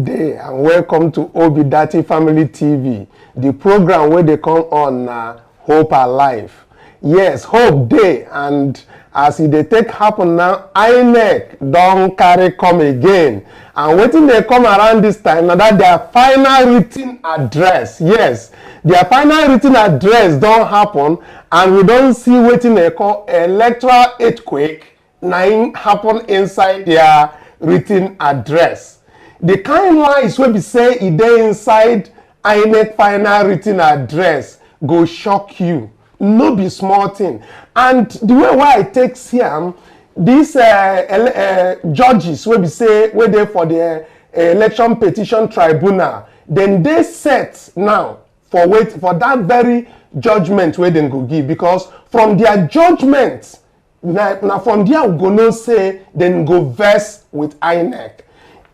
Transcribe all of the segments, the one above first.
Day and welcome to Obidati Family TV, the program where they come on Hope Alive. Yes, Hope Day, and as they take happen now, INEC don't carry come again. And waiting they come around this time, now that their final written address, yes, their final written address don't happen, and we don't see waiting they call electoral earthquake, now happen inside their written address. The kind lies wey be say e dey inside INEC final written address go shock you. No be small thing. And the way why I take see am, these judges wey be say wey dey for the election petition tribunal, then they set now for that very judgment wey dem go give, because from their judgment na from there we go know say dem go vex with INEC.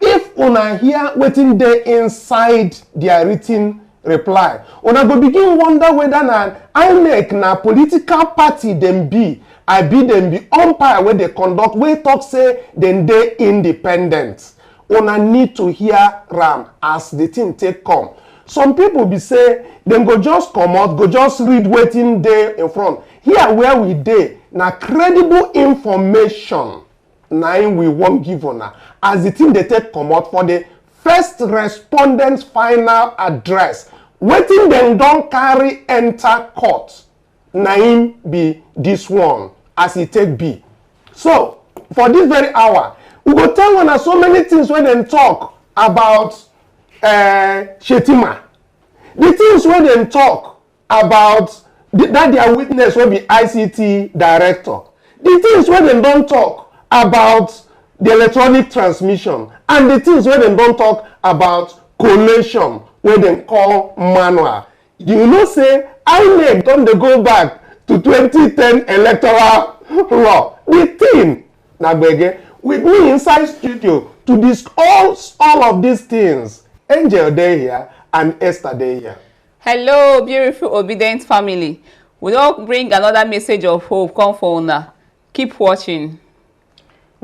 If una hear wetin dey inside their written reply, una go begin wonder whether na INEC na political party dem be, abi dem be umpire wey dey conduct, wey talk say dem dey independent. Una need to hear am as the thing take come. Some people be say dem go just comot, go just read wetin dey in front. Here where we dey na credible information na im we wan give una as the thing dey take comot for the first respondent final address. Wetin dem don carry enter court na im be this one as e take be. So for this very hour, we go tell una so many things wey dem talk about Shetima, the things wey dem talk about that their witness wey be ICT director, the things wey dem don talk about the electronic transmission, and the things wey dem don talk about collation wey dem call manual. You know say INEC don dey go back to 2010 electoral law. The thing na gbege. With me inside studio to discuss all of these things, Angel dey here and Esther dey here. Hello, beautiful obedient family. We don bring another message of hope come for una. Keep watching.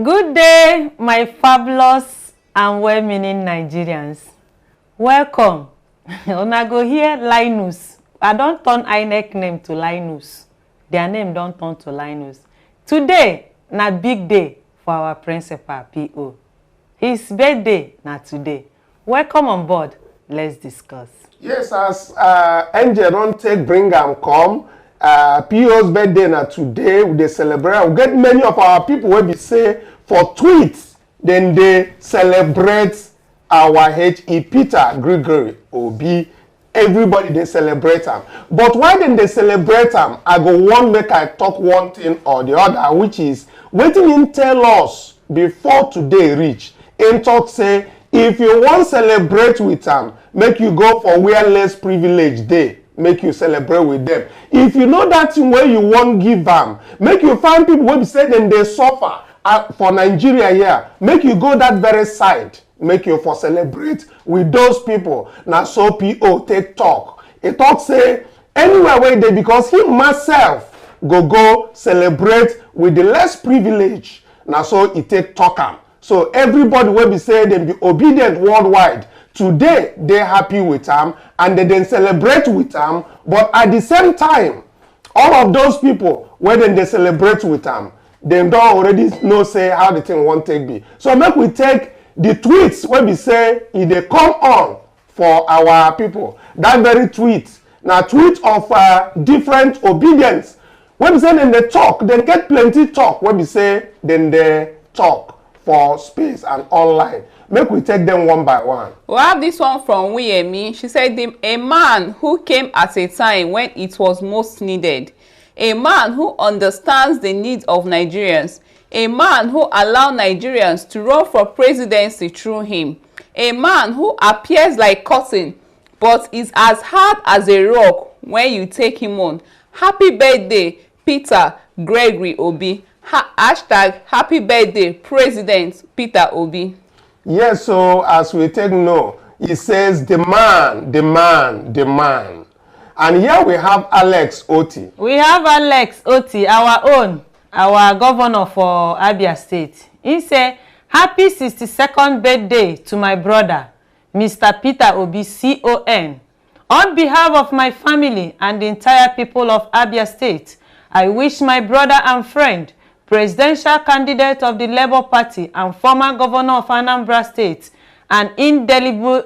Good day, my fabulous and well-meaning Nigerians. Welcome. Una go hear Linus. I don't turn INEC name to Linus. Their name don't turn to Linus. Today, na big day for our principal, PO. His birthday, na today. Welcome on board. Let's discuss. Yes, as Angel don't take bring am come. PO's birthday na today. We dey celebrate. We get many of our people wey be say for tweets, then they celebrate our HE Peter Gregory Obi. Everybody they celebrate them. But why then they celebrate them? I go one make I talk one thing or the other, which is waiting in tell us before today reach. In talk say if you want celebrate with them, make you go for where less privilege day. Make you celebrate with them. If you know that thing where you won't give them, make you find people who say then they suffer for Nigeria here. Make you go that very side. Make you for celebrate with those people. Now so PO take talk. He talk say anywhere where they, because he myself go celebrate with the less privilege. Now so he take talk am. So everybody will be saying them be obedient worldwide. Today they happy with them and they then celebrate with them. But at the same time, all of those people when they celebrate with them, they don't already know say how the thing won't take be. So make we take the tweets when we say if they come on for our people. That very tweet, now tweet of different obedience. When we say then they talk, then get plenty talk. When we say then they talk for space and online. Make we take them one by one. We have this one from Wiyemi. She said, a man who came at a time when it was most needed. A man who understands the needs of Nigerians. A man who allowed Nigerians to run for presidency through him. A man who appears like cotton, but is as hard as a rock when you take him on. Happy birthday, Peter Gregory Obi. Hashtag happy birthday, President Peter Obi. Yes, so as we take note, it says the man, the man, the man. And here we have Alex Oti. We have Alex Oti, our own, our governor for Abia State. He said, happy 62nd birthday to my brother. Mr. Peter Obi, CON. On behalf of my family and the entire people of Abia State, I wish my brother and friend, presidential candidate of the Labour Party and former governor of Anambra State, an indelible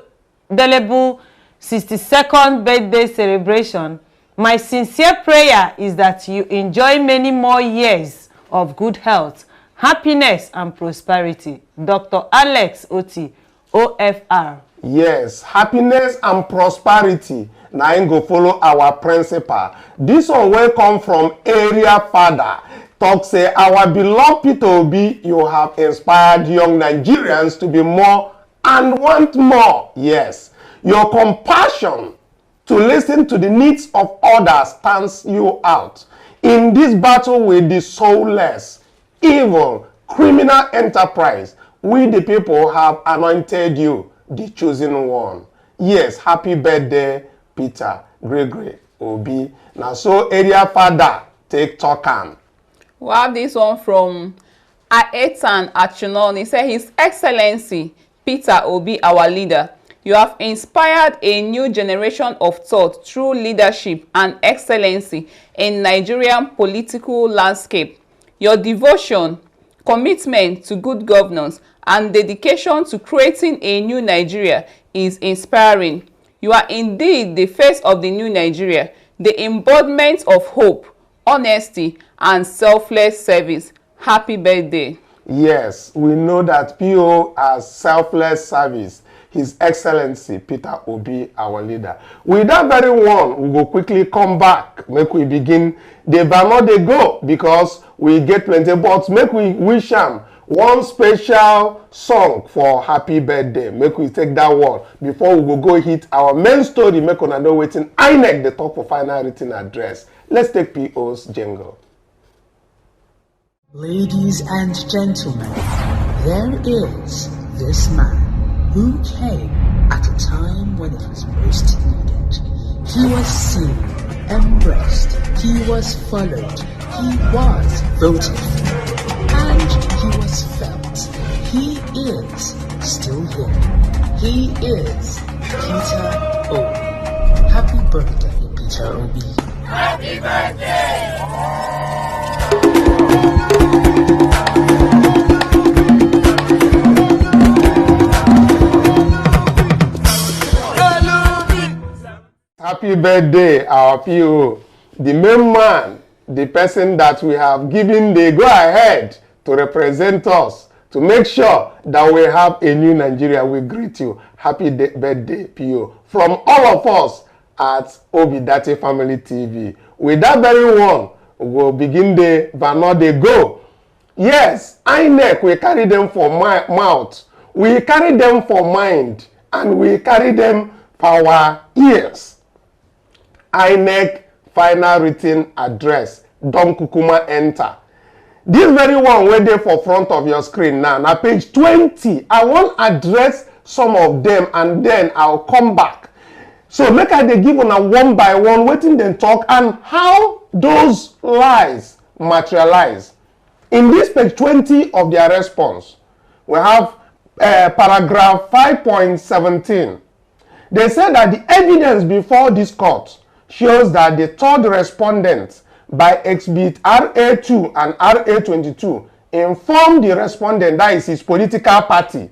62nd birthday celebration. My sincere prayer is that you enjoy many more years of good health, happiness, and prosperity. Dr. Alex Oti, OFR. Yes, happiness and prosperity. Now I go follow our principal. This one will come from area father. Talk say, our beloved Peter Obi, you have inspired young Nigerians to be more and want more. Yes, your compassion to listen to the needs of others stands you out. In this battle with the soulless, evil, criminal enterprise, we the people have anointed you the chosen one. Yes, happy birthday, Peter Gregory Obi. Now, so area father, take talk on. We have this one from Aetan Achunon. He said, His Excellency Peter Obi, our leader, you have inspired a new generation of thought through leadership and excellency in Nigerian political landscape. Your devotion, commitment to good governance, and dedication to creating a new Nigeria is inspiring. You are indeed the face of the new Nigeria, the embodiment of hope, honesty, and selfless service. Happy birthday. Yes, we know that PO as selfless service. His Excellency Peter Obi, our leader. With that very one, we will quickly come back. Make we begin the banner they go because we get plenty. But make we wish him one special song for happy birthday. Make we take that one before we will go hit our main story. Make una know waiting INEC the top for final written address. Let's take PO's jingle. Ladies and gentlemen, there is this man who came at a time when it was most needed. He was seen, embraced, he was followed, he was voted for, and he was felt. He is still here. He is Peter Obi. Happy birthday, Peter Obi. Happy birthday! Happy birthday, our PO, the main man, the person that we have given the go-ahead to represent us, to make sure that we have a new Nigeria. We greet you. Happy birthday, PO, from all of us at Obidate Family TV. With that very one, we'll begin the banner they go. Yes, INEC, we carry them for mouth, we carry them for mind, and we carry them for our ears. INEC final written address don kukuma enter. This very one wey dey for front of your screen now na page 20. I wan address some of them and then I'll come back. So make I dey give una one by one wetin dem talk and how those lies materialize. In this page 20 of their response, we have paragraph 5.17. They said that the evidence before this court shows that the third respondent by exhibit RA2 and RA22 informed the respondent, that is his political party,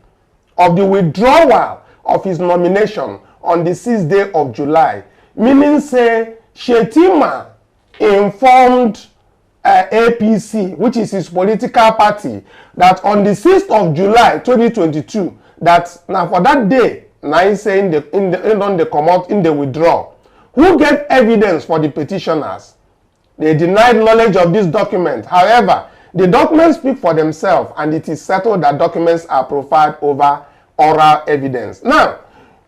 of the withdrawal of his nomination on the 6th day of July. Meaning say Shetima informed APC, which is his political party, that on the 6th of July 2022, that now for that day, now he's saying in the come out in the withdrawal. Who gave evidence for the petitioners? They denied knowledge of this document. However, the documents speak for themselves and it is settled that documents are profiled over oral evidence. Now,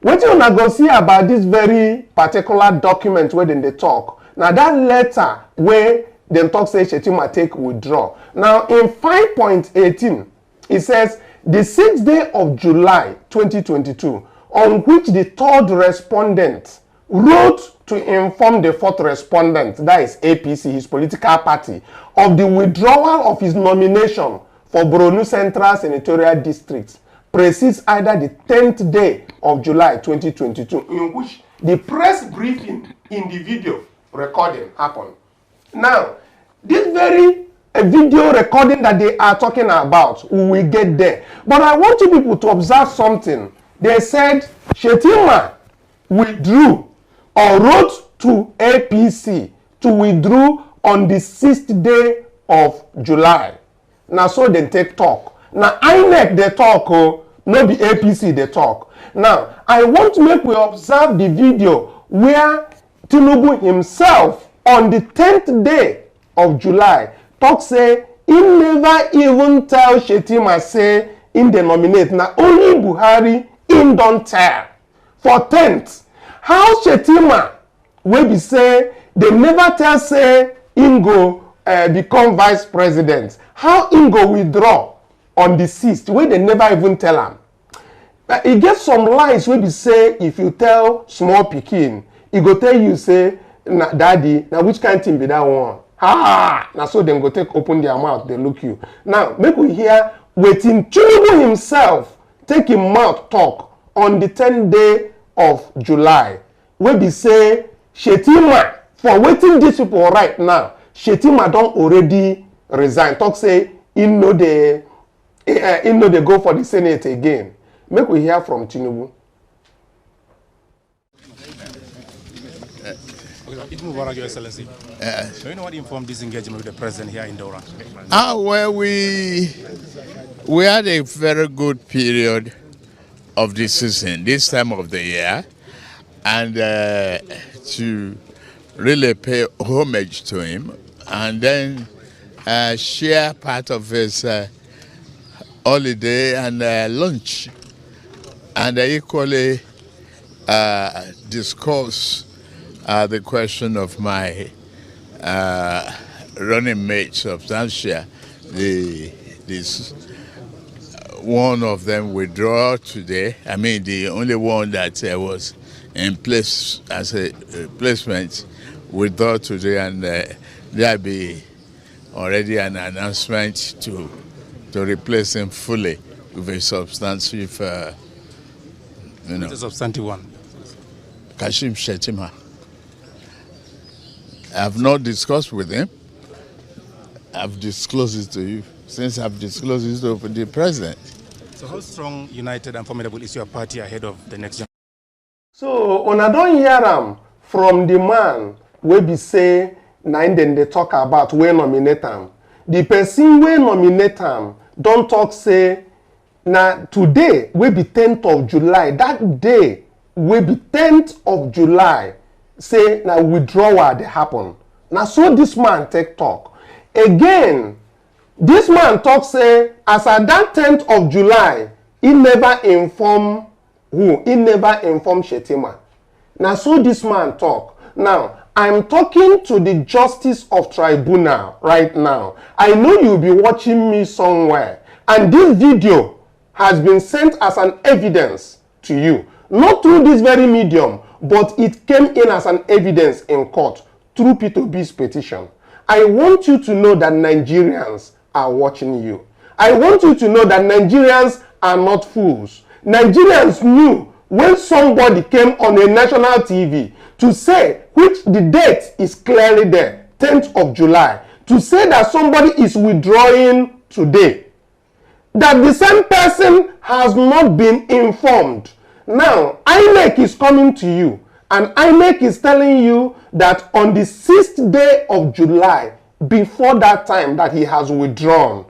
what you wanna go see about this very particular document where they talk? Now that letter where they talk say Shetima take withdraw. Now in 5.18, it says the 6th day of July 2022, on which the third respondent wrote to inform the fourth respondent, that is APC, his political party, of the withdrawal of his nomination for Borno Central Senatorial District precedes either the 10th day of July 2022, in which the press briefing in the video recording happened. Now, this very video recording that they are talking about, we will get there. But I want you people to observe something. They said Shetima withdrew or wrote to APC to withdraw on the 6th day of July. Now, so they take talk. Now, INEC they talk, oh, not the APC they talk. Now, I want to make we observe the video where Tinubu himself on the 10th day of July talk say he never even tell Shetima say in the nominate. Now, only Buhari in don't tell. For 10th, how Shetima will be say they never tell say Ingo become vice president. How Ingo withdraw on the 6th, where they never even tell him. It gets some lies where we say if you tell small pikin, he go tell you say, daddy, now which kind of thing be that one? Ha! Now so them go take open their mouth, they look you. Now make we hear waiting Tinubu himself take him mouth talk on the 10th day of July. Where we say Shetima for waiting these people right now. Shetima don't already resign. Talk say he know they go for the Senate again. Make we hear from Tinubu. Your Excellency. Do you know what informed this engagement with the president here in Dora? Well, we had a very good period of the season, this time of the year, and to really pay homage to him, and then share part of his holiday and lunch, and equally discuss the question of my running mate, Substantia. This one of them withdraw today. I mean, the only one that was in place as a replacement withdraw today, and there'll be already an announcement to replace him fully with a substantive, What's the substantive one? Kashim Shetima. I've not discussed with him. I've disclosed it to you. Since I've disclosed it to the president. So how strong, united and formidable is your party ahead of the next generation? So, when I don't hear them from the man where be say, then they talk about where nominate him. The person where nominate him don't talk say, now today will be 10th of July. That day will be 10th of July. Say now withdrawal they happen. Now so this man take talk. Again, this man talk say as at that 10th of July, he never inform who? He never inform Shetima. Now so this man talk. Now I'm talking to the justice of tribunal right now. I know you'll be watching me somewhere. And this video has been sent as an evidence to you. Not through this very medium, but it came in as an evidence in court through P2B's petition. I want you to know that Nigerians are watching you. I want you to know that Nigerians are not fools. Nigerians knew when somebody came on a national TV to say, which the date is clearly there, 10th of July, to say that somebody is withdrawing today, that the same person has not been informed. Now, INEC is coming to you, and INEC is telling you that on the 6th day of July, before that time that he has withdrawn,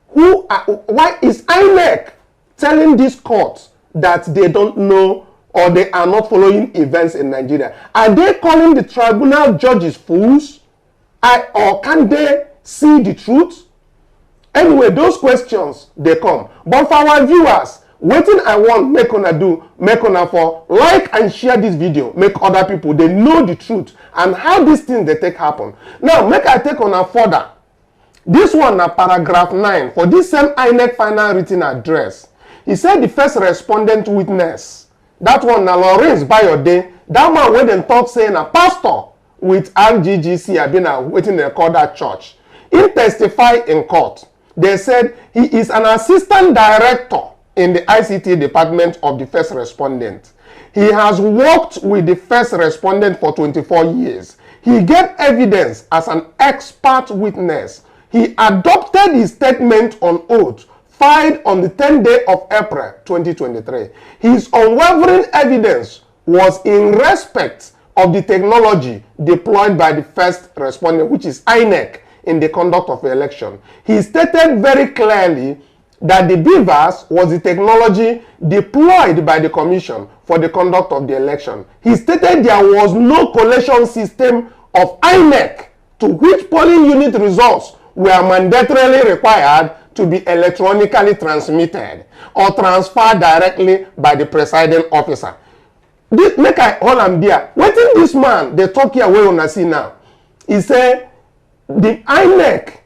why is INEC telling this court that they don't know or they are not following events in Nigeria? Are they calling the tribunal judges fools? Or can they see the truth? Anyway, those questions, they come. But for our viewers, wetin I want make una do, make una for like and share this video, make other people, they know the truth and how these things they take happen. Now, make I take una further. This one na paragraph 9 for this same INEC final written address. He said the first respondent witness, that one na Lawrence Bayode, that man wey dem talk say na pastor with RGGC have been waiting to call that church. He testified in court. They said he is an assistant director in the ICT department of the first respondent. He has worked with the first respondent for 24 years. He gave evidence as an expert witness. He adopted his statement on oath filed on the 10th day of April 2023. His unwavering evidence was in respect of the technology deployed by the first respondent, which is INEC, in the conduct of the election. He stated very clearly that the BVAS was the technology deployed by the Commission for the conduct of the election. He stated there was no collation system of INEC to which polling unit results were mandatorily required to be electronically transmitted or transferred directly by the presiding officer. This, make I hold am there. Wetin this man dey talk here wey una see now? He say the INEC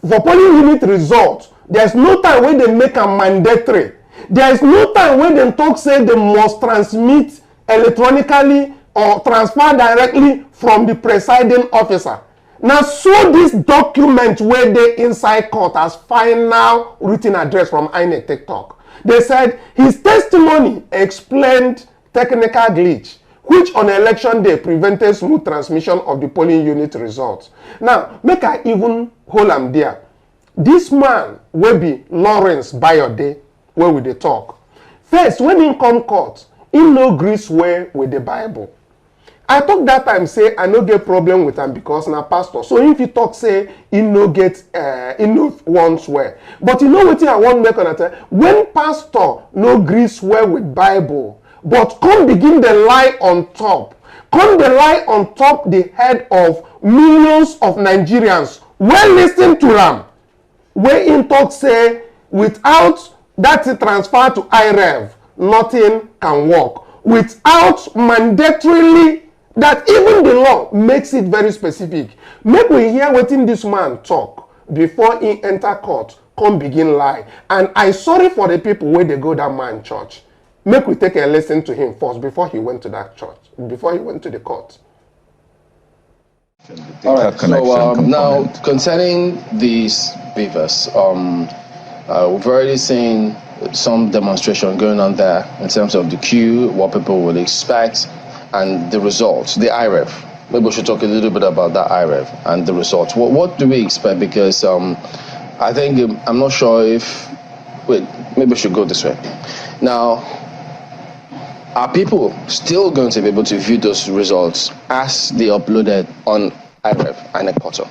for polling unit result, there's no time when they make a mandatory. There's no time when they talk say they must transmit electronically or transfer directly from the presiding officer. Now, so this document where they inside court as final written address from INEC TikTok. They said his testimony explained technical glitch, which on election day prevented smooth transmission of the polling unit results. Now, make I even hold am there. This man will be Lawrence Bayode, where we dey talk. First, when he come court, he no gree swear with the Bible. I talk that time say I no get problem with him because na pastor. So if he talk say he no get he no want swear. But you know what I want make on tell? When pastor no gree swear with Bible, but come begin the lie on top. Come the lie on top the head of millions of Nigerians. Well, listen to them. Where in talk say without that transfer to IREV, nothing can work. Without mandatorily, that even the law makes it very specific. Make we hear what in this man talk before he enter court, come begin lie. And I sorry for the people where they go that man church. Make we take a listen to him first before he went to that church, before he went to the court. All right, so now concerning these beavers, we've already seen some demonstration going on there in terms of the queue, what people would expect, and the results, the IREV. Maybe we should talk a little bit about that IREV and the results. What do we expect? Because I think, I'm not sure if, wait, maybe we should go this way. Now, are people still going to be able to view those results as they uploaded on IREV, INEC portal?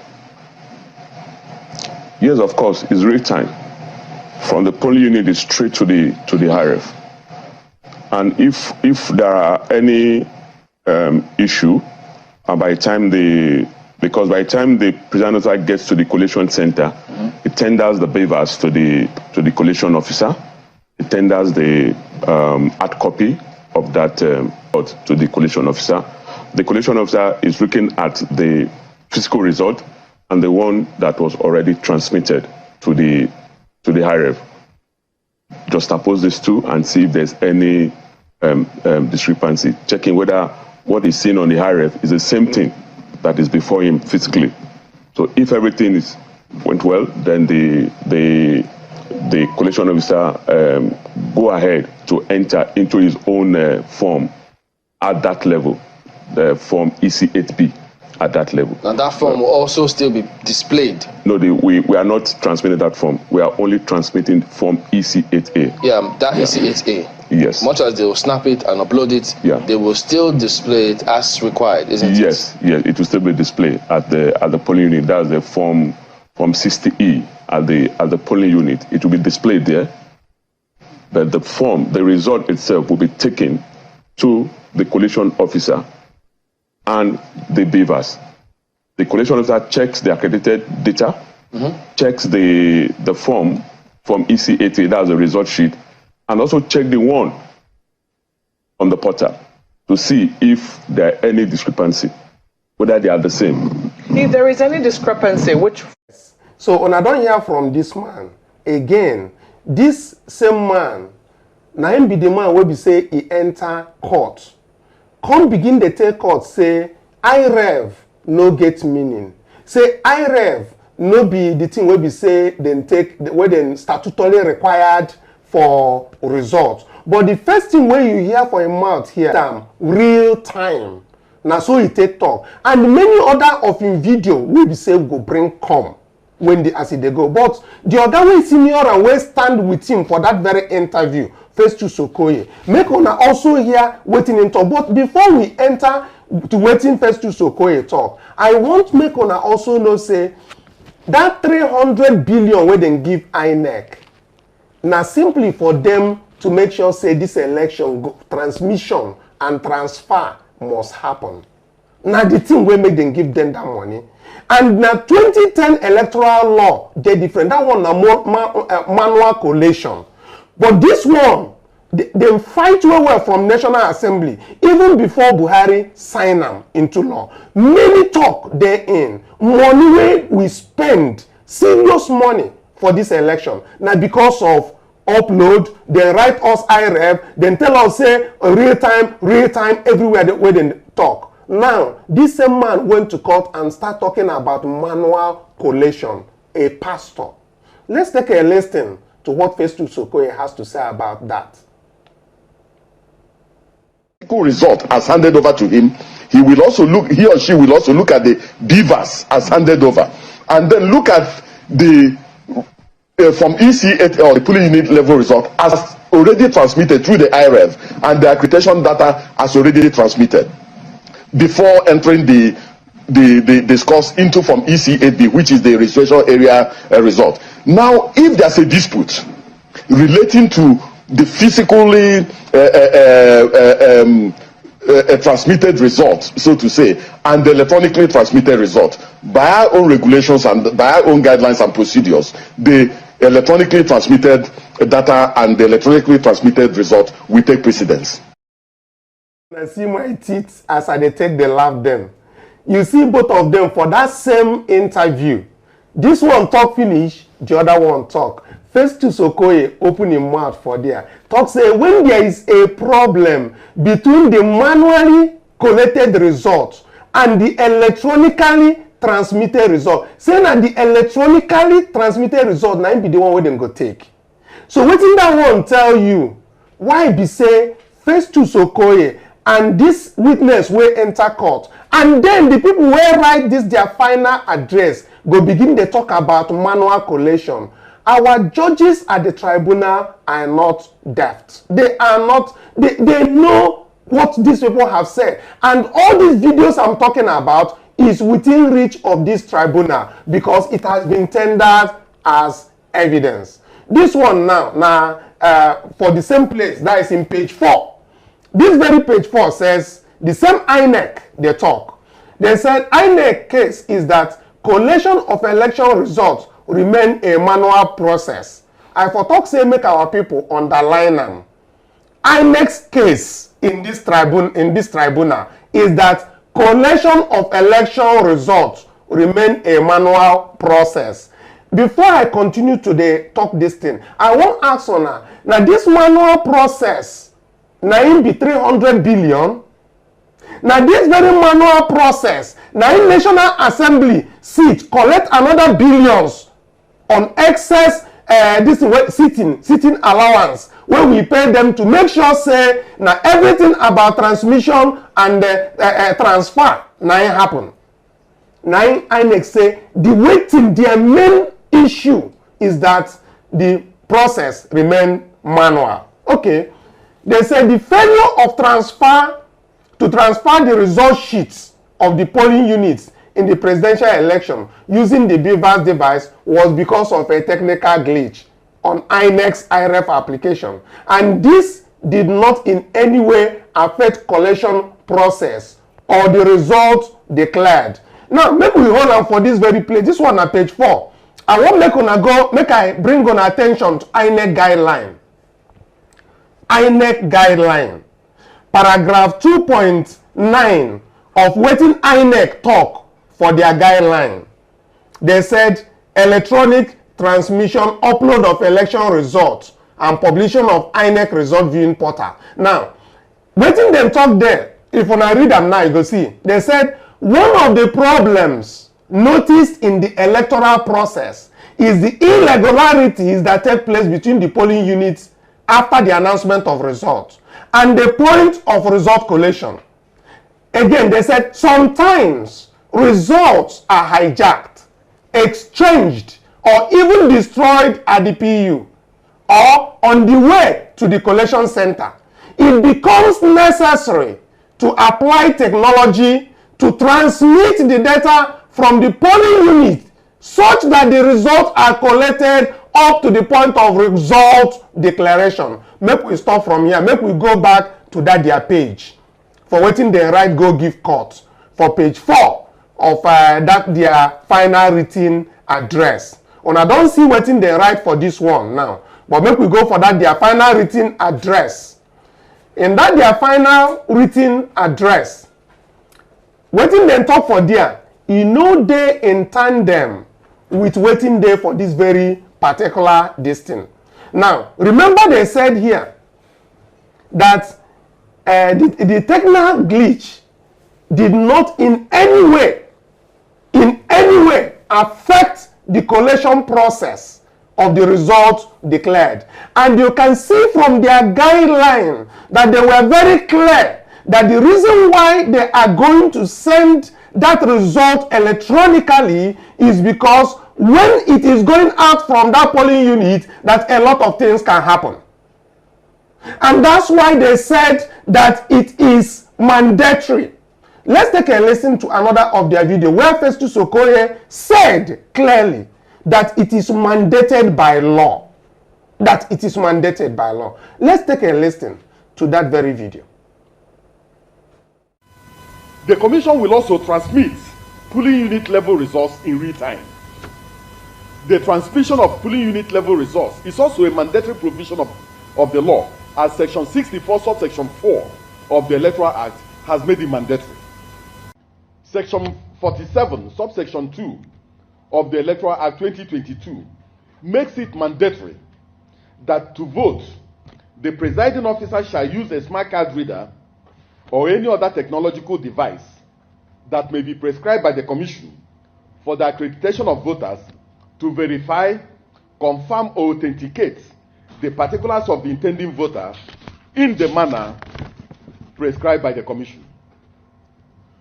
Yes, of course, it's real time. From the polling unit is straight to the IREV. And if there are any issue, by the time because by the time the presenter gets to the collation center, it tenders the beavers to the collation officer. It tenders the hard copy of that to the collation officer. The collation officer is looking at the physical result and the one that was already transmitted to the IREV. Just oppose these two and see if there's any discrepancy, checking whether what is seen on the IREV is the same thing that is before him physically. So if everything went well, then the collation officer go ahead to enter into his own form at that level, the form EC8B at that level. And that form will also still be displayed? No, we are not transmitting that form. We are only transmitting form EC8A. Yeah, that EC8A. Yes. Much as they will snap it and upload it, they will still display it as required, isn't it? Yes, it will still be displayed at the polling unit. That's the form 60E at the polling unit. It will be displayed there. But the result itself will be taken to the collation officer and the beavers. The collation officer checks the accredited data, checks the form from EC80, that's the result sheet, and also check the one on the portal to see if there are any discrepancy, whether they are the same. If there is any discrepancy, which... So when I don't hear from this man, again, this same man, now him be the man where we say he enter court. Come begin the take court, say, IREV no get meaning. Say, IREV no be the thing where we say, then take, where then statutorily required for results. But the first thing when you hear for a mouth here, real time. Now so he take talk. And many other of in video will be say go bring come when as they go. But the other way senior and we stand with him for that very interview, Festus Okoye. Make una also hear waiting in talk. But before we enter to waiting Festus Okoye talk, I want make una also know say that 300 billion where they give INEC. Now simply for them to make sure say this election transmission and transfer must happen. Now the thing will make them give them that money. And now 2010 electoral law, they different. That one manual collation. But this one, they fight well from National Assembly, even before Buhari sign them into law. Many talk therein. Money we spend, serious money for this election. Now because of upload, they write us IREF, then tell us say real time everywhere where they talk. Now, this same man went to court and start talking about manual collation, a pastor. Let's take a listen to what Festus Okoye has to say about that. Result as handed over to him, he or she will also look at the beavers as handed over, and then look at the from EC8 or the polling unit level result as already transmitted through the IREF, and the accreditation data as already transmitted before entering the scores into from EC8B, which is the registration area result. Now, if there's a dispute relating to the physically transmitted result, so to say, and the electronically transmitted result, by our own regulations and by our own guidelines and procedures, the electronically transmitted data and the electronically transmitted result will take precedence. I see my teeth as I take the laugh them. You see both of them for that same interview. This one talk finish, the other one talk. Festus Okoye open his mouth for there. Talk say when there is a problem between the manually collected result and the electronically transmitted result. Say that the electronically transmitted result now be the one where them go take. So wetin that one tell you? Why be say Festus Okoye and this witness will enter court, and then the people will write this their final address go begin to talk about manual collation. Our judges at the tribunal are not daft. They are not, they know what these people have said. And all these videos I'm talking about is within reach of this tribunal because it has been tendered as evidence. This one now for the same place, that is in page 4. This very page 4 says, the same INEC, they talk. They said, INEC case is that collation of election results remain a manual process. I for talk say make our people underline them. INEC's case in this tribunal is that collation of election results remain a manual process. Before I continue today talk this thing, I want to ask on now this manual process now in be 300 billion. Now this very manual process now in National Assembly seat collect another billions on excess sitting allowance when we pay them to make sure say now everything about transmission and transfer now happen. Now INEC say the waiting their main issue is that the process remain manual. Okay, they say the failure of transfer the result sheets of the polling units in the presidential election using the beavers device was because of a technical glitch on INEC's IREF application, and this did not in any way affect collection process or the results declared. Now make we hold on for this very place. This one at page 4. I want make I bring on attention to INEC guideline. INEC guideline. Paragraph 2.9 of wetin INEC talk for their guideline. They said electronic transmission, upload of election results, and publication of INEC result viewing portal. Now, wetin them talk there, if when I read them now, you go see. They said one of the problems noticed in the electoral process is the irregularities that take place between the polling units after the announcement of results and the point of result collation. Again, they said sometimes results are hijacked, exchanged, or even destroyed at the PU or on the way to the collation center. It becomes necessary to apply technology to transmit the data from the polling unit such that the results are collected up to the point of result declaration. Make we stop from here. Make we go back to that their page for waiting they write go give court for page 4 of that their final written address. Una don't see waiting they write for this one now, but make we go for that their final written address. In that their final written address, waiting they talk for there, you know they in tandem with waiting there for this very particular distance. Now, remember they said here that the technical glitch did not in any way affect the collation process of the results declared. And you can see from their guideline that they were very clear that the reason why they are going to send that result electronically is because when it is going out from that polling unit, that a lot of things can happen. And that's why they said that it is mandatory. Let's take a listen to another of their video where Festus Okoye said clearly that it is mandated by law. That it is mandated by law. Let's take a listen to that very video. The Commission will also transmit polling unit level results in real time. The transmission of polling unit level results is also a mandatory provision of the law, as Section 64, subsection 4 of the Electoral Act has made it mandatory. Section 47, subsection 2 of the Electoral Act 2022 makes it mandatory that to vote, the presiding officer shall use a smart card reader or any other technological device that may be prescribed by the Commission for the accreditation of voters to verify, confirm, or authenticate the particulars of the intending voter in the manner prescribed by the Commission.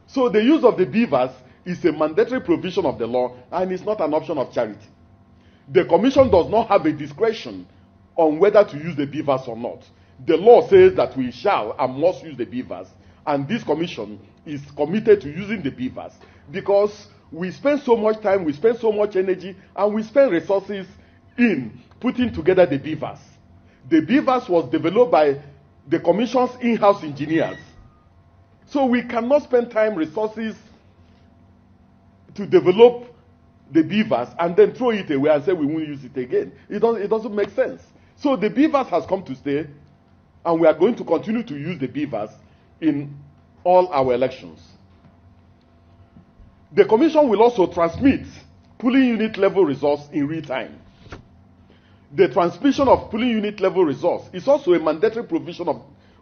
So the use of the beavers is a mandatory provision of the law and is not an option of charity. The Commission does not have a discretion on whether to use the beavers or not. The law says that we shall and must use the beavers, and this Commission is committed to using the beavers because we spend so much time, we spend so much energy, and we spend resources in putting together the beavers. The beavers was developed by the Commission's in-house engineers. So we cannot spend time, resources to develop the beavers and then throw it away and say we won't use it again. It doesn't make sense. So the beavers has come to stay, and we are going to continue to use the beavers in all our elections. The Commission will also transmit polling unit level results in real time. The transmission of polling unit level results is also a mandatory provision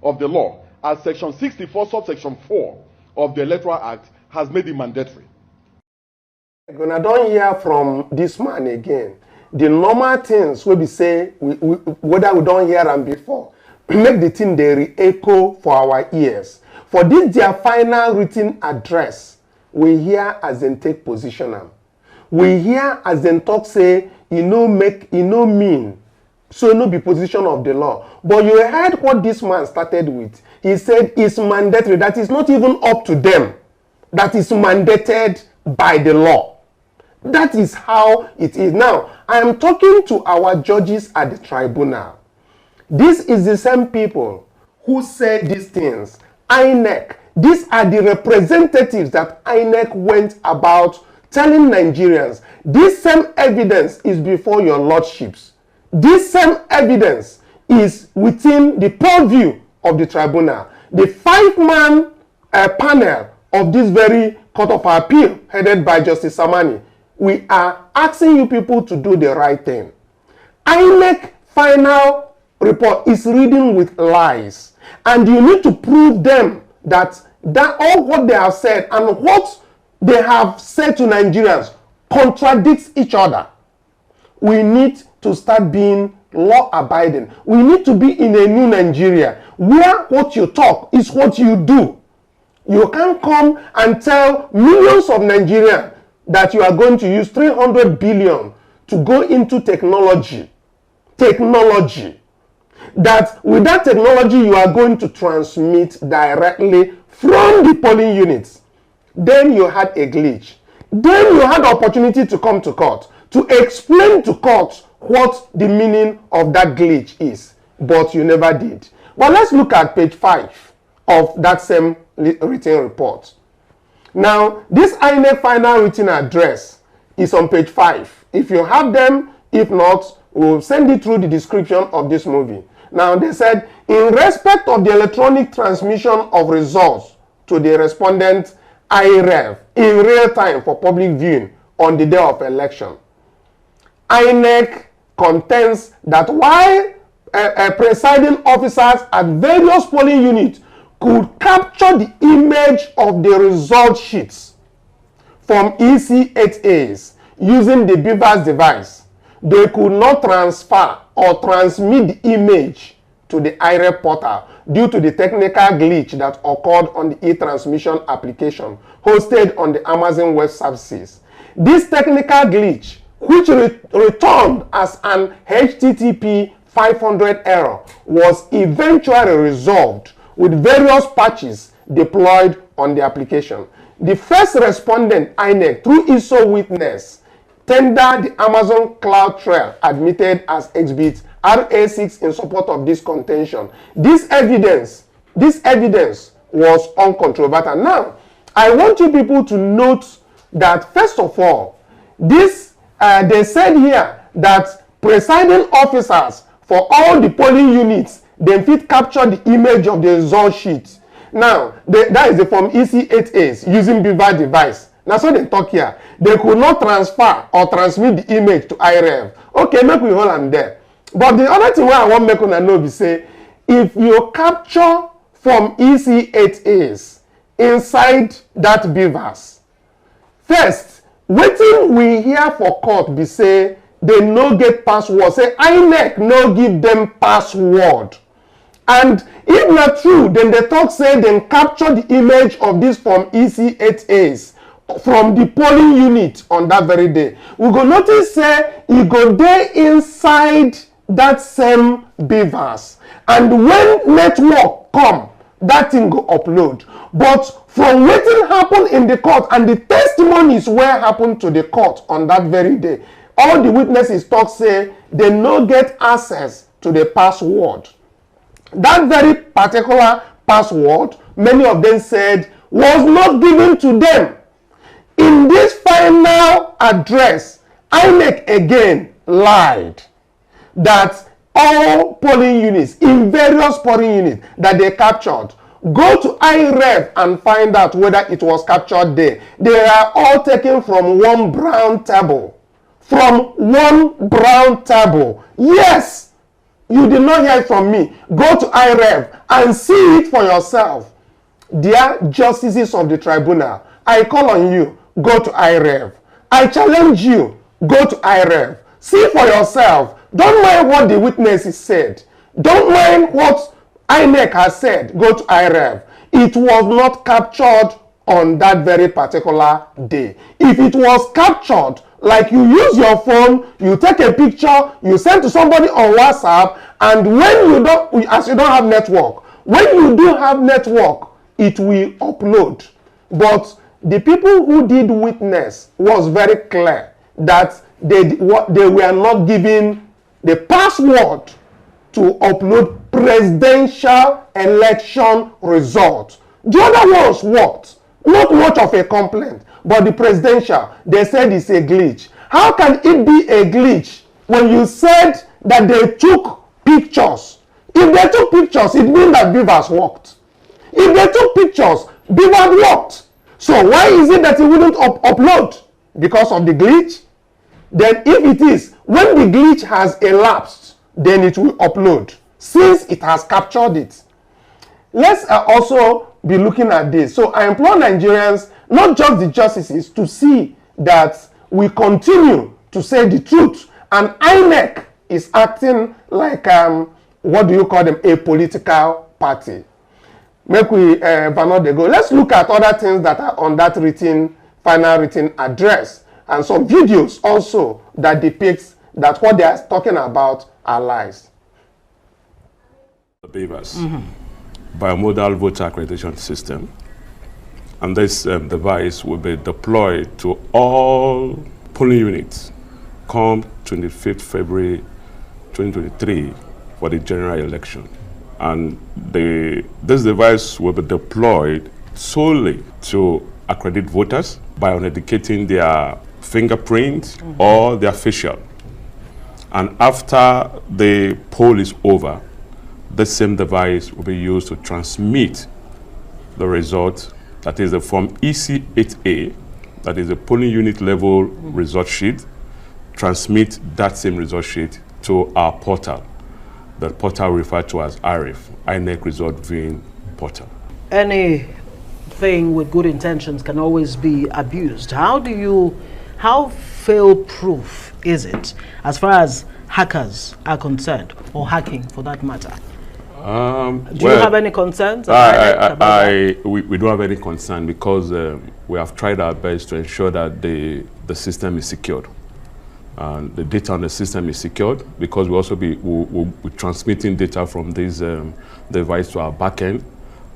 of the law, as Section 64, subsection 4 of the Electoral Act has made it mandatory. When I don't hear from this man again, the normal things we be say, whether we don't hear them before, make the thing they re-echo for our ears. For this their final written address, we hear as in take position. We hear as in talk say, mean, so no be position of the law. But you heard what this man started with. He said it's mandatory. That is not even up to them. That is mandated by the law. That is how it is. Now, I am talking to our judges at the tribunal. This is the same people who said these things. INEC, these are the representatives that INEC went about telling Nigerians, this same evidence is before your lordships. This same evidence is within the purview of the tribunal. The 5-man panel of this very Court of Appeal, headed by Justice Samani, we are asking you people to do the right thing. INEC final report is reading with lies, and you need to prove them that all what they have said and what they have said to Nigerians contradicts each other. We need to start being law-abiding. We need to be in a new Nigeria where what you talk is what you do. You can't come and tell millions of Nigerians that you are going to use 300 billion to go into technology. That with that technology you are going to transmit directly from the polling units. Then you had a glitch. Then you had the opportunity to come to court to explain to court what the meaning of that glitch is, but you never did. But let's look at page 5 of that same written report. Now, this INEC final written address is on page 5. If you have them, if not, we'll send it through the description of this movie. Now, they said, in respect of the electronic transmission of results to the respondent IREV in real time for public viewing on the day of election, INEC contends that while presiding officers at various polling units could capture the image of the result sheets from EC8As using the Beavers device, they could not transfer or transmit the image to the IREV portal due to the technical glitch that occurred on the e-transmission application hosted on the Amazon Web Services. This technical glitch, which returned as an HTTP 500 error, was eventually resolved with various patches deployed on the application. The first respondent, INEC, through ISO witness, tendered the Amazon Cloud Trail admitted as exhibit RA6 in support of this contention. This evidence was uncontroverted. Now, I want you people to note that, first of all, this they said here that presiding officers for all the polling units, they fit capture the image of the result sheet. Now, that is from EC8As using Beaver device. Now, so they talk here. They could not transfer or transmit the image to IREV. Okay, make we hold them there. But the other thing I want to make you know is say, if you capture from EC8As inside that Beavers, first, wetin we hear for court be say they no get password. Say INEC no give them password. And if not true, then they talk say they capture the image of this from EC8As from the polling unit on that very day. We go notice say e go dey inside that same Beavers. And when network come, that thing go upload. But from wetin happen in the court and the testimonies where happened to the court on that very day, all the witnesses talk say they no get access to the password. That very particular password, many of them said, was not given to them. In this final address, INEC again lied that all polling units, in various polling units that they captured, go to IREV and find out whether it was captured there. They are all taken from one brown table. From one brown table. Yes, you did not hear it from me. Go to IREV and see it for yourself. Dear justices of the tribunal, I call on you, go to IREV. I challenge you, go to IREV. See for yourself. Don't mind what the witnesses said. Don't mind what INEC has said. Go to IREV. It was not captured on that very particular day. If it was captured, like you use your phone, you take a picture, you send to somebody on WhatsApp, and when you don't, as you don't have network, when you do have network, it will upload. But the people who did witness was very clear that they were not given the password to upload presidential election results. The other ones worked. Not much of a complaint, but the presidential, they said it's a glitch. How can it be a glitch when you said that they took pictures? If they took pictures, it means that Beavers worked. If they took pictures, Beavers worked. So why is it that it wouldn't upload? Because of the glitch? Then if it is, when the glitch has elapsed, then it will upload, since it has captured it. Let's also be looking at this. So I implore Nigerians, not just the justices, to see that we continue to say the truth. And INEC is acting like, what do you call them, a political party. Make we Vanod go. Let's look at other things that are on that final written address, and some videos also that depicts that what they are talking about are lies. The BVAS, Biomodal Voter Accreditation System, and this device will be deployed to all polling units come 25th February 2023 for the general election. And this device will be deployed solely to accredit voters by authenticating their fingerprint or their facial. And after the poll is over, the same device will be used to transmit the result, that is the Form EC8A, that is a polling unit level result sheet, transmit that same result sheet to our portal. The portal referred to as IRIF, INEC Result Viewing Portal. Anything with good intentions can always be abused. How fail-proof is it as far as hackers are concerned, or hacking for that matter? Do you have any concerns? We don't have any concern, because we have tried our best to ensure that the system is secured. The data on the system is secured, because we're transmitting data from this device to our backend.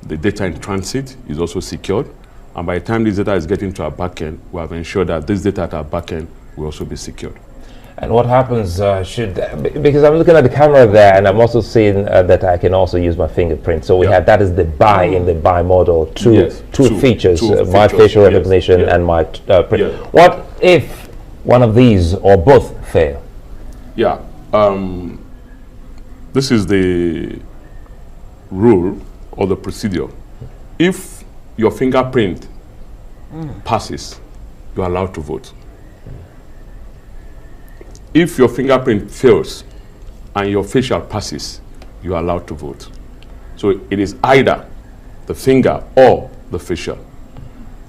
The data in transit is also secured, and by the time this data is getting to our backend, we have ensured that this data at our backend will also be secured. And what happens because I'm looking at the camera there, and I'm also seeing that I can also use my fingerprint. So we have, that is the buy in the buy model, two features, my facial recognition and my print. What if one of these or both fail? Yeah, this is the rule or the procedure. If your fingerprint passes, you are allowed to vote. If your fingerprint fails and your facial passes, you are allowed to vote. So it is either the finger or the facial,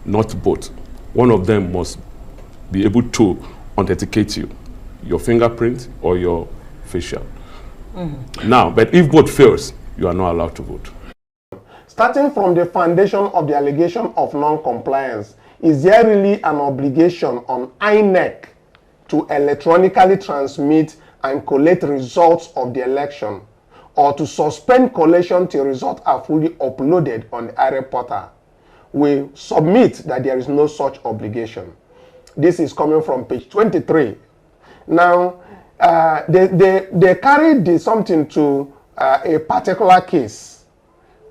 not both. One of them must be able to authenticate you, your fingerprint or your facial. Now, but if both fails, you are not allowed to vote. Starting from the foundation of the allegation of non-compliance, is there really an obligation on INEC to electronically transmit and collate results of the election, or to suspend collation till results are fully uploaded on the IREF portal? We submit that there is no such obligation. This is coming from page 23. Now, they carried something to a particular case.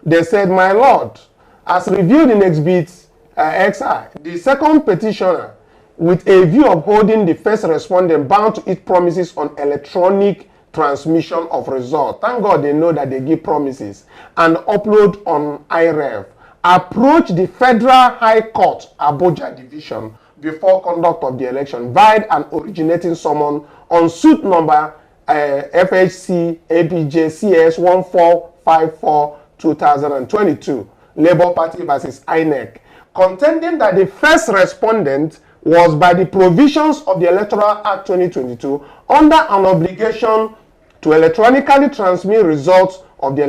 They said, "My Lord, as reviewed in Exhibit XI, the second petitioner, with a view of holding the first respondent bound to its promises on electronic transmission of results," thank God they know that they give promises, "and upload on IREF, approach the Federal High Court, Abuja Division, before conduct of the election, via an originating summon on suit number FHC APJ CS 1454/2022, Labour Party versus INEC, contending that the first respondent was, by the provisions of the Electoral Act 2022, under an obligation to electronically transmit results of the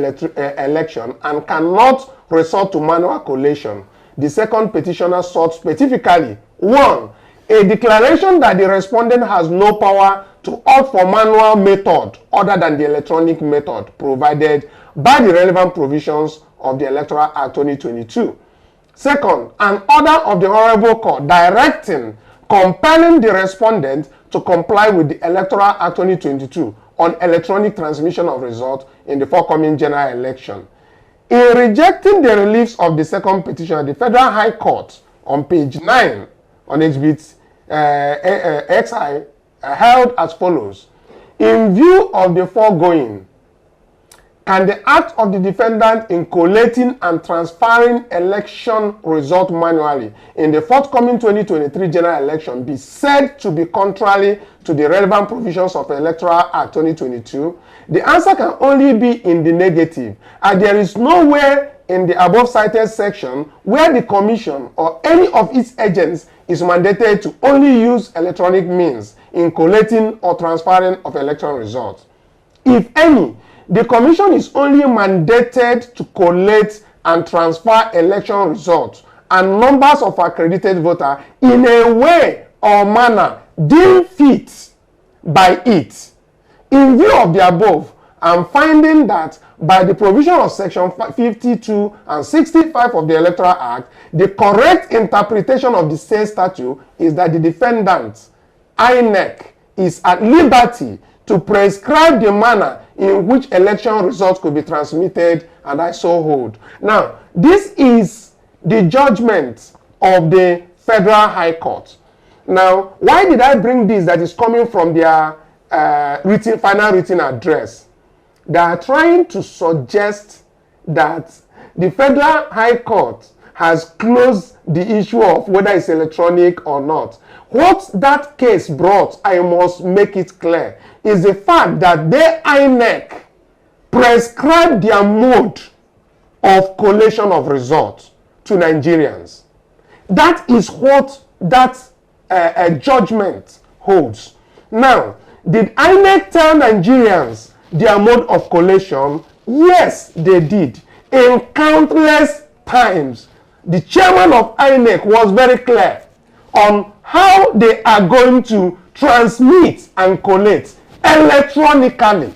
election and cannot resort to manual collation. The second petitioner sought specifically, 1, a declaration that the respondent has no power to opt for manual method other than the electronic method provided by the relevant provisions of the Electoral Act 2022. Second, an order of the Honorable Court directing, compelling the respondent to comply with the Electoral Act 2022 on electronic transmission of results in the forthcoming general election. In rejecting the reliefs of the second petition, the Federal High Court, on page 9, on Exhibit XI, held as follows: in view of the foregoing, can the act of the defendant in collating and transferring election result manually in the forthcoming 2023 general election be said to be contrary to the relevant provisions of Electoral Act 2022? The answer can only be in the negative, and there is nowhere in the above cited section where the Commission or any of its agents is mandated to only use electronic means in collating or transferring of election results. If any, the Commission is only mandated to collate and transfer election results and numbers of accredited voters in a way or manner deemed fit by it. In view of the above, I'm finding that by the provision of Section 52 and 65 of the Electoral Act, the correct interpretation of the said statute is that the defendant, INEC, is at liberty to prescribe the manner in which election results could be transmitted, and I so hold. Now, this is the judgment of the Federal High Court. Now, why did I bring this that is coming from their final written address? They are trying to suggest that the Federal High Court has closed the issue of whether it's electronic or not. What that case brought, I must make it clear, is the fact that the INEC prescribed their mode of collation of results to Nigerians. That is what that judgment holds. Now, did INEC tell Nigerians their mode of collation? Yes, they did. In countless times, the chairman of INEC was very clear on how they are going to transmit and collate electronically.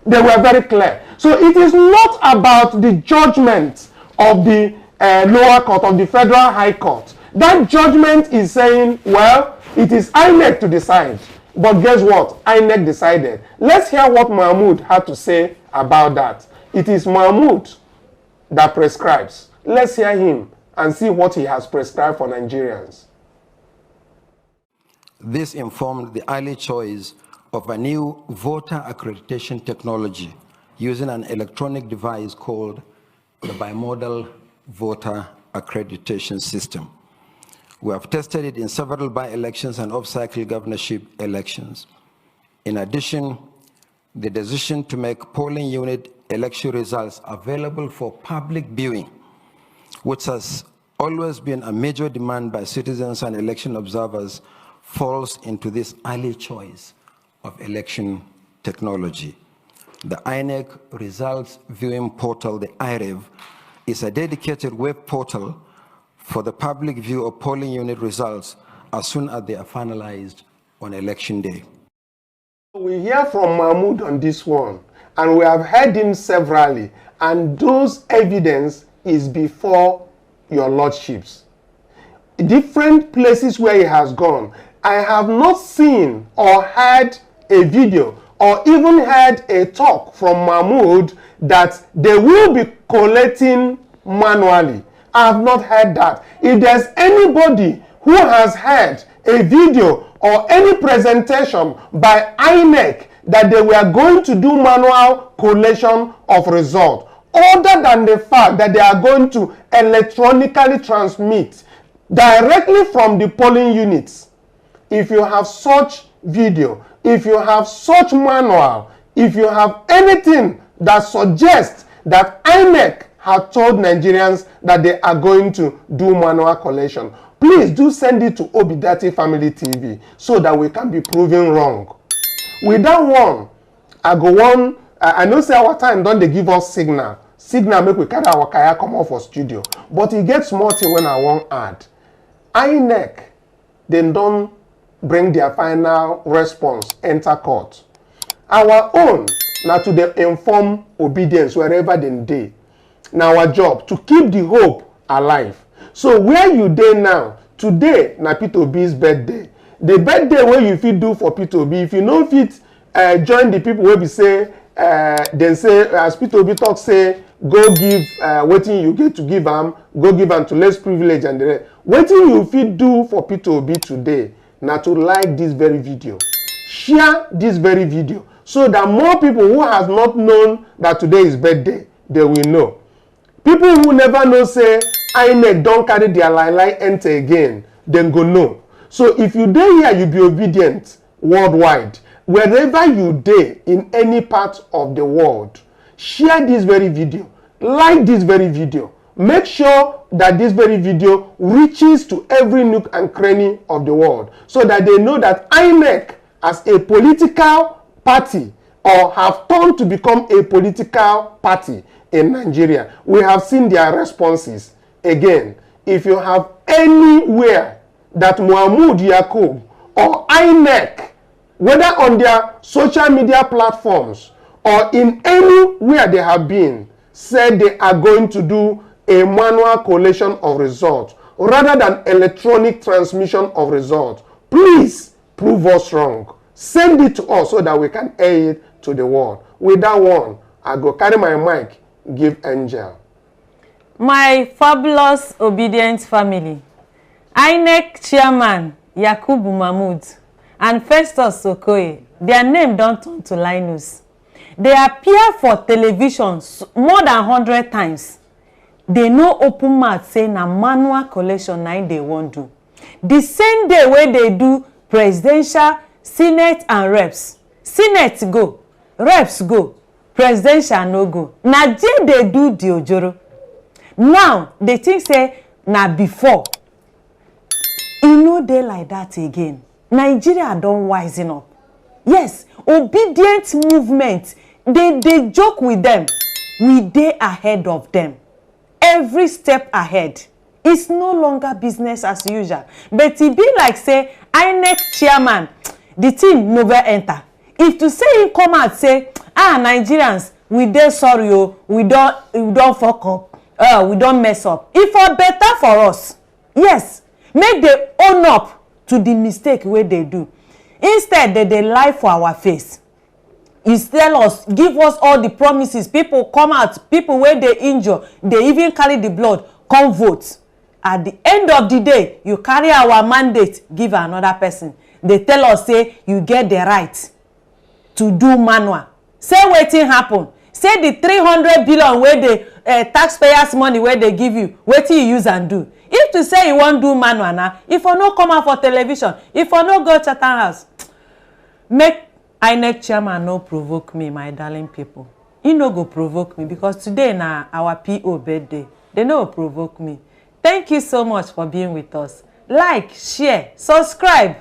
They were very clear. So it is not about the judgment of the lower court, of the Federal High Court. That judgment is saying, well, it is INEC to decide. But guess what? INEC decided. Let's hear what Mahmoud had to say about that. It is Mahmoud that prescribes. Let's hear him and see what he has prescribed for Nigerians. This informed the early choice of a new voter accreditation technology using an electronic device called the bimodal voter accreditation system. We have tested it in several by-elections and off-cycle governorship elections. In addition, the decision to make polling unit election results available for public viewing, which has always been a major demand by citizens and election observers, falls into this early choice of election technology. The INEC Results Viewing Portal, the IREV, is a dedicated web portal for the public view of polling unit results as soon as they are finalized on election day. We hear from Mahmoud on this one, and we have heard him severally, and those evidence is before your lordships. Different places where he has gone, I have not seen or heard a video or even heard a talk from Mahmoud that they will be collating manually. I have not heard that. If there's anybody who has heard a video or any presentation by INEC that they were going to do manual collation of results, other than the fact that they are going to electronically transmit directly from the polling units, if you have such video, if you have such manual, if you have anything that suggests that INEC have told Nigerians that they are going to do manual collation, please do send it to Obidati Family TV so that we can be proven wrong. With that one, I know say our time don't they give us signal make we carry our kaya come off for studio, but it gets more thing when I want add. INEC, they don't bring their final response enter court. Our own now to the inform obedience wherever they dey. Now our job to keep the hope alive. So where you dey now, today na P2B's birthday. The birthday where you fit do for P2B, if you no fit join the people wey be say then say as P2B talk say go give wetin you get to give am, go give am to less privilege and the rest. Wetin you fit do for P2B today na to like this very video, share this very video, so that more people who has not known that today is birthday, they will know. People who never know say INEC don't carry their lie enter again, then go know. So if you dey here, you be obedient worldwide. Wherever you dey in any part of the world, share this very video, like this very video. Make sure that this very video reaches to every nook and cranny of the world, so that they know that INEC as a political party or have turned to become a political party in Nigeria. We have seen their responses. Again, if you have anywhere that Muhammad Yakub or INEC, whether on their social media platforms or in anywhere they have been, said they are going to do a manual collation of results rather than electronic transmission of results, please prove us wrong. Send it to us so that we can air it to the world. With that one, I go carry my mic, give Angel. My fabulous obedient family, INEC chairman Yakubu Mahmood and Festus Okoye, their name don't turn to Linus. They appear for television more than 100 times. They no open mouth say na manual collation na they won't do. The same day where they do presidential, Senate and reps. Senate go, reps go, presidential no go. Na they do the ojoro. Now they think say na before. E no dey like that again. Nigeria don't wisen up. Yes, obedient movement. They joke with them. We dey ahead of them. Every step ahead. It's no longer business as usual. But it be like say INEC chairman, the team never enter. If to say him come out say, Nigerians, we dey sorry, we don't fuck up, we don't mess up. It for better for us. Yes, make them own up to the mistake where they do. Instead, they lie for our face. You tell us, give us all the promises. People come out, people where they injure, they even carry the blood, come vote. At the end of the day, you carry our mandate, give another person. They tell us, say, you get the right to do manual. Say wetin happen. Say the 300 billion where the taxpayers' money where they give you, wetin you use and do. If to say you won't do manual now, if you no come out for television, if you no go to Chatham House, make INEC chairman no provoke me, my darling people. He no go provoke me because today na our PO birthday. They no provoke me. Thank you so much for being with us. Like, share, subscribe.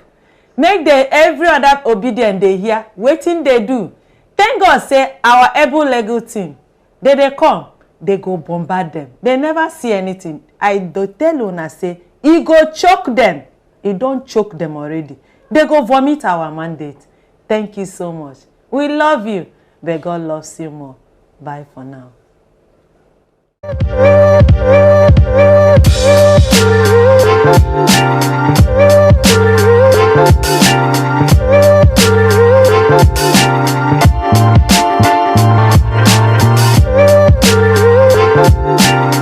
Make every other obedient they hear. Waiting they do. Thank God say our able legal team, they come, they go bombard them. They never see anything. I do tell Una say, he go choke them. He don't choke them already. They go vomit our mandate. Thank you so much. We love you, but God loves you more. Bye for now.